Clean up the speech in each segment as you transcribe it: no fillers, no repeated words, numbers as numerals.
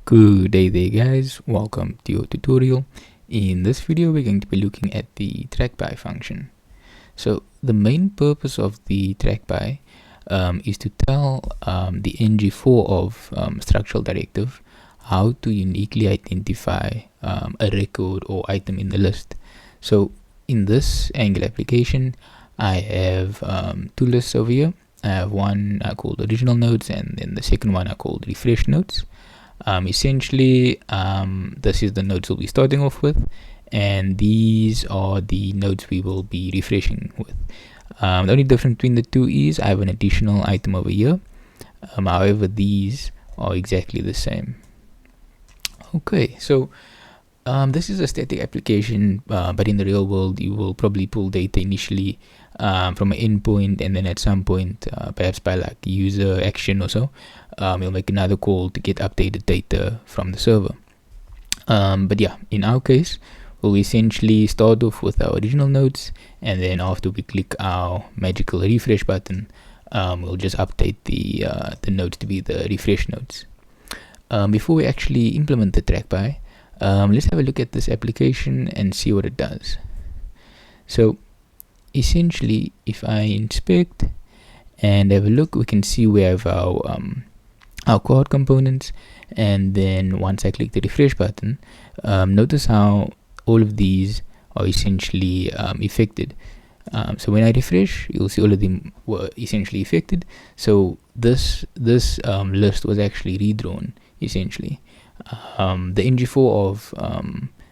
Good day there guys, welcome to your tutorial. In this video we're going to be looking at the TrackBy function. So the main purpose of the TrackBy is to tell the ng4 of structural directive how to uniquely identify a record or item in the list. So in this Angular application I have two lists over here. I have one called original nodes, and then the second one I called refresh nodes. Essentially, this is the nodes we'll be starting off with, and these are the nodes we will be refreshing with. The only difference between the two is I have an additional item over here. However, these are exactly the same. Okay, so this is a static application, but in the real world you will probably pull data initially from an endpoint, and then at some point, perhaps by like user action or so, you'll make another call to get updated data from the server. But yeah, in our case, we'll essentially start off with our original nodes, and then after we click our magical refresh button, we'll just update the nodes to be the refresh nodes. Before we actually implement the TrackBy, let's have a look at this application and see what it does. So essentially, if I inspect and have a look, we can see we have our card components, and then once I click the refresh button, notice how all of these are essentially affected. So when I refresh, you'll see all of them were essentially affected. So this list was actually redrawn essentially. The ng4 of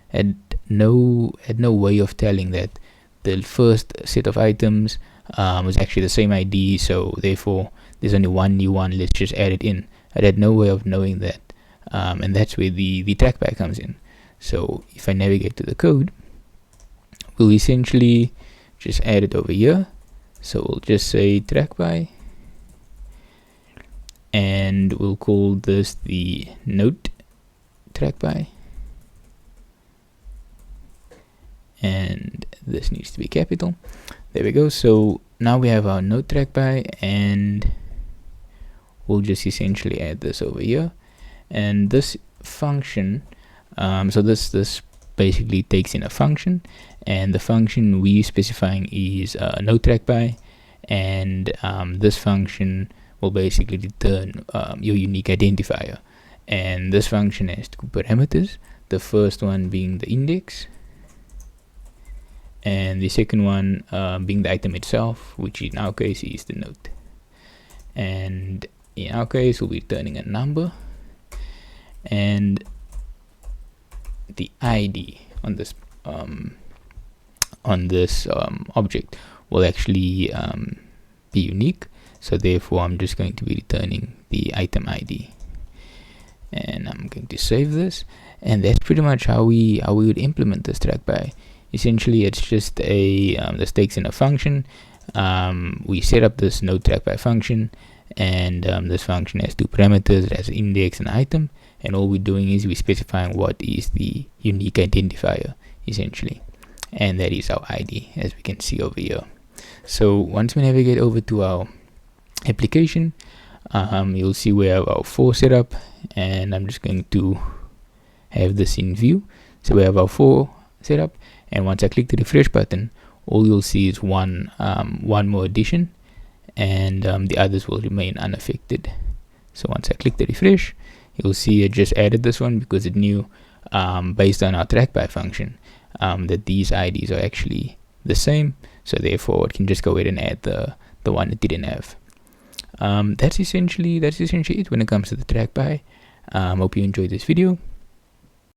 had no way of telling that the first set of items was actually the same ID, so therefore there's only one new one, let's just add it in. I had no way of knowing that, and that's where the TrackBy comes in. So if I navigate to the code, we'll essentially just add it over here. So we'll just say TrackBy, and we'll call this the note TrackBy, and this needs to be capital. There we go. So now we have our node TrackBy, and we'll just essentially add this over here. And this function, so this basically takes in a function, and the function we specifying is node TrackBy, and this function will basically return your unique identifier. And this function has two parameters, the first one being the index, and the second one being the item itself, which in our case is the node. And in our case we'll be returning a number, and the ID on this object will actually be unique, so therefore I'm just going to be returning the item ID. And I'm going to save this, and that's pretty much how we would implement this TrackBy. Essentially, it's just this takes in a function. We set up this node TrackBy function, and this function has two parameters. It has an index and item, and all we're doing is we're specifying what is the unique identifier essentially, and that is our ID, as we can see over here. So once we navigate over to our application, you'll see we have our for setup, and I'm just going to have this in view. So we have our for setup, and once I click the refresh button, all you'll see is one more addition, and the others will remain unaffected. So once I click the refresh, you'll see it just added this one because it knew based on our TrackBy function that these IDs are actually the same, so therefore it can just go ahead and add the one it didn't have. That's essentially it when it comes to the TrackBy. Hope you enjoyed this video.